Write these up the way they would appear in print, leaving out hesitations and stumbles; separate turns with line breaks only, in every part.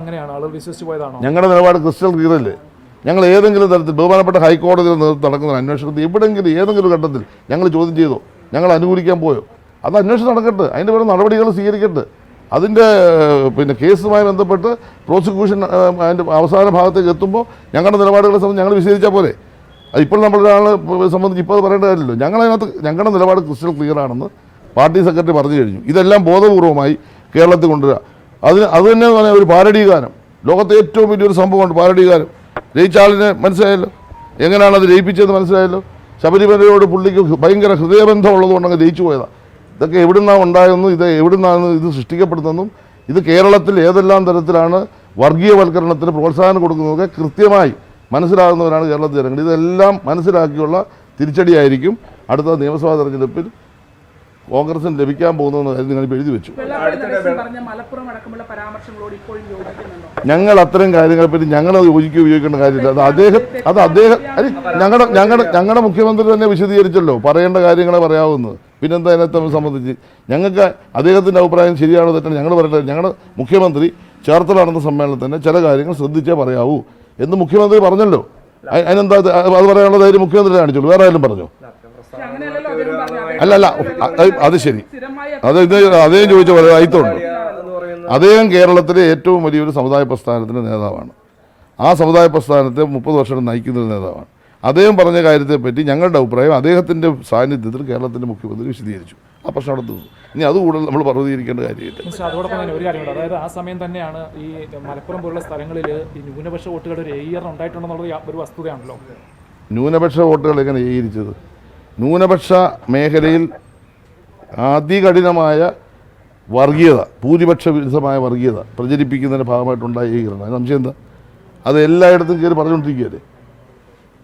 അങ്ങനെയാണ് ആളുകൾ വിശ്വസിച്ച് പോയതാണോ?
ഞങ്ങളുടെ നിലപാട് ക്രിസ്റ്റൽ ക്ലിയർ അല്ലേ? ഞങ്ങൾ ഏതെങ്കിലും തരത്തിൽ ബഹുമാനപ്പെട്ട ഹൈക്കോടതിയിൽ നേതൃത്വം നടക്കുന്ന അന്വേഷണത്തിൽ എവിടെയെങ്കിലും ഏതെങ്കിലും ഘട്ടത്തിൽ ഞങ്ങൾ ചോദ്യം ചെയ്തോ, ഞങ്ങൾ അനുകൂലിക്കാൻ പോയോ? അത് അന്വേഷണം നടക്കട്ടെ, അതിൻ്റെ വേറെ നടപടികൾ സ്വീകരിക്കട്ടെ. അതിൻ്റെ കേസുമായി ബന്ധപ്പെട്ട് പ്രോസിക്യൂഷൻ അതിൻ്റെ അവസാന ഭാഗത്തേക്ക് എത്തുമ്പോൾ ഞങ്ങളുടെ നിലപാടുകളെ സംബന്ധിച്ച് ഞങ്ങൾ വിശദീകരിച്ചാൽ പോരെ? ഇപ്പോൾ നമ്മളൊരാളെ സംബന്ധിച്ച് ഇപ്പോൾ അത് പറയേണ്ട കാര്യമില്ലല്ലോ. ഞങ്ങളുടെ നിലപാട് ക്രിസ്റ്റൽ ക്ലിയർ ആണെന്ന് പാർട്ടി സെക്രട്ടറി പറഞ്ഞു കഴിഞ്ഞു. ഇതെല്ലാം ബോധപൂർവമായി കേരളത്തിൽ കൊണ്ടുവരിക. അത് തന്നെ പറഞ്ഞാൽ ഒരു പാരഡി ഗാനം, ലോകത്തെ ഏറ്റവും വലിയൊരു സംഭവമാണ് പാരഡി ഗാനം. ജയിച്ച ആളിനെ മനസ്സിലായല്ലോ, എങ്ങനെയാണ് അത് ജയിപ്പിച്ചതെന്ന് മനസ്സിലായല്ലോ. ശബരിമലയോട് പുള്ളിക്ക് ഭയങ്കര ഹൃദയബന്ധമുള്ളത് കൊണ്ടങ്ങ് ജയിച്ചു പോയതാണ്. ഇതൊക്കെ എവിടുന്നാണ് ഉണ്ടായെന്നും ഇത് എവിടുന്നാണ് ഇത് സൃഷ്ടിക്കപ്പെടുന്നതെന്നും ഇത് കേരളത്തിൽ ഏതെല്ലാം തരത്തിലാണ് വർഗീയവൽക്കരണത്തിന് പ്രോത്സാഹനം കൊടുക്കുന്നതൊക്കെ കൃത്യമായി മനസ്സിലാകുന്നവരാണ് കേരളത്തിൽ ജനങ്ങൾ. ഇതെല്ലാം മനസ്സിലാക്കിയുള്ള തിരിച്ചടിയായിരിക്കും അടുത്ത നിയമസഭാ തെരഞ്ഞെടുപ്പിൽ കോൺഗ്രസിന് ലഭിക്കാൻ പോകുന്ന കാര്യം നിങ്ങൾ എഴുതി വെച്ചു. ഞങ്ങൾ അത്തരം കാര്യങ്ങളെപ്പറ്റി ഞങ്ങൾ ഉപയോഗിക്കേണ്ട കാര്യമില്ല. ഞങ്ങളുടെ മുഖ്യമന്ത്രി തന്നെ വിശദീകരിച്ചല്ലോ, പറയേണ്ട കാര്യങ്ങളെ പറയാവുന്നത്. പിന്നെന്താ അതിനകത്ത് സംബന്ധിച്ച് ഞങ്ങൾക്ക് അദ്ദേഹത്തിൻ്റെ അഭിപ്രായം ശരിയാണോ തെറ്റാണ് ഞങ്ങൾ പറയട്ടെ. ഞങ്ങളുടെ മുഖ്യമന്ത്രി ചേർത്തല നടന്ന സമ്മേളനത്തിൽ തന്നെ ചില കാര്യങ്ങൾ ശ്രദ്ധിച്ചേ പറയാവൂ എന്ന് മുഖ്യമന്ത്രി പറഞ്ഞല്ലോ. അതിനെന്താ അത് പറയാനുള്ള ധൈര്യം മുഖ്യമന്ത്രി കാണിച്ചോളൂ, വേറെ ആരും പറഞ്ഞോ? അല്ല അത് ശരി, അദ്ദേഹം ചോദിച്ച പോലെ അയിത്തുണ്ട്. അദ്ദേഹം കേരളത്തിലെ ഏറ്റവും വലിയൊരു സമുദായ പ്രസ്ഥാനത്തിൻ്റെ നേതാവാണ്. ആ സമുദായ പ്രസ്ഥാനത്തെ 30 വർഷം നയിക്കുന്ന നേതാവാണ്. അദ്ദേഹം പറഞ്ഞ കാര്യത്തെപ്പറ്റി ഞങ്ങളുടെ അഭിപ്രായം അദ്ദേഹത്തിൻ്റെ സാന്നിധ്യത്തിൽ കേരളത്തിൻ്റെ മുഖ്യമന്ത്രി വിശദീകരിച്ചു. ആ പ്രശ്നം അവിടെ തീർന്നു. ഇനി അത് കൂടുതൽ നമ്മൾ പ്രതികരിക്കേണ്ട കാര്യമില്ല.
അതോടൊപ്പം തന്നെ ഒരു കാര്യമുണ്ട്, അതായത് ആ സമയം തന്നെയാണ് ഈ മലപ്പുറം പോലുള്ള സ്ഥലങ്ങളിൽ ഈ ന്യൂനപക്ഷ വോട്ടുകളുടെ ഒരു ഏകീകരണം ഉണ്ടായിട്ടുണ്ടെന്നുള്ളത് ഒരു വസ്തുതയാണല്ലോ.
ന്യൂനപക്ഷ വോട്ടുകൾ എങ്ങനെ ഏകീകരിച്ചത്? ന്യൂനപക്ഷ മേഖലയിൽ അതികഠിനമായ വർഗീയത, ഭൂരിപക്ഷ വിരുദ്ധമായ വർഗീയത പ്രചരിപ്പിക്കുന്നതിൻ്റെ ഭാഗമായിട്ടുണ്ടായ ഏകീകരണം. സംശയം എന്താ? അത് എല്ലായിടത്തും കയറി പറഞ്ഞുകൊണ്ടിരിക്കുകയല്ലേ.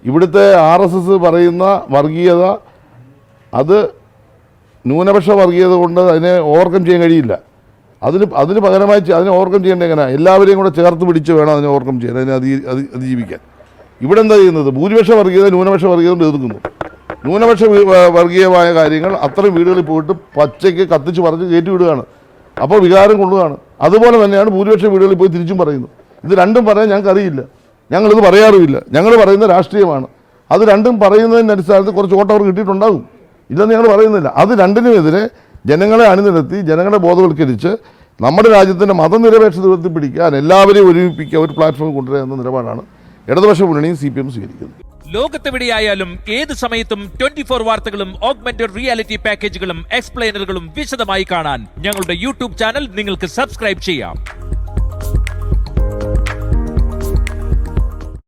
ഇവിടുത്തെ RSS പറയുന്ന വർഗീയത അത് ന്യൂനപക്ഷ വർഗീയത കൊണ്ട് അതിനെ ഓവർകം ചെയ്യാൻ കഴിയില്ല. അതിന് പകരമായി അതിനെ ഓവർകം ചെയ്യേണ്ടത് എങ്ങനെയാണ്? എല്ലാവരെയും കൂടെ ചേർത്ത് പിടിച്ച് വേണം അതിനെ ഓവർകം ചെയ്യാൻ, അതിനെ അതിജീവിക്കാൻ. ഇവിടെ എന്താ ചെയ്യുന്നത്? ഭൂരിപക്ഷ വർഗീയത ന്യൂനപക്ഷ വർഗീയത കൊണ്ട് എതിർക്കുന്നു. ന്യൂനപക്ഷ വർഗീയമായ കാര്യങ്ങൾ അത്തരം വീടുകളിൽ പോയിട്ട് പച്ചയ്ക്ക് കത്തിച്ച് പറഞ്ഞ് കയറ്റി വിടുകയാണ്. അപ്പോൾ വികാരം കൊള്ളുകയാണ്. അതുപോലെ തന്നെയാണ് ഭൂരിപക്ഷ വീടുകളിൽ പോയി തിരിച്ചും പറയുന്നു. ഇത് രണ്ടും പറയാൻ ഞങ്ങൾക്ക് അറിയില്ല, ഞങ്ങളിത് പറയാറുമില്ല. ഞങ്ങൾ പറയുന്ന രാഷ്ട്രീയമാണ്. അത് രണ്ടും പറയുന്നതിൻ്റെ അടിസ്ഥാനത്തിൽ കുറച്ച് വോട്ട് അവർ കിട്ടിയിട്ടുണ്ടാകും, ഇല്ലെന്ന് ഞങ്ങൾ പറയുന്നില്ല. അത് രണ്ടിനുമെതിരെ ജനങ്ങളെ അണിനിരത്തി ജനങ്ങളെ ബോധവൽക്കരിച്ച് നമ്മുടെ രാജ്യത്തിൻ്റെ മതനിരപേക്ഷത ഉയർത്തിപ്പിടിക്കാൻ എല്ലാവരെയും ഒരുമിപ്പിക്കുക, ഒരു പ്ലാറ്റ്ഫോം കൊണ്ടുവരിക എന്ന നിലപാടാണ് ഇടതുപക്ഷ മുന്നണിയും CPM സ്വീകരിക്കുന്നത്.
ലോകത്തെവിടെയായാലും ഏത് സമയത്തും 24 വാർത്തകളും ഓഗ്മെന്റഡ് റിയാലിറ്റി പാക്കേജുകളും എക്സ്പ്ലെയിനറുകളും വിശദമായി കാണാൻ ഞങ്ങളുടെ YouTube ചാനൽ നിങ്ങൾക്ക് സബ്സ്ക്രൈബ് ചെയ്യാം.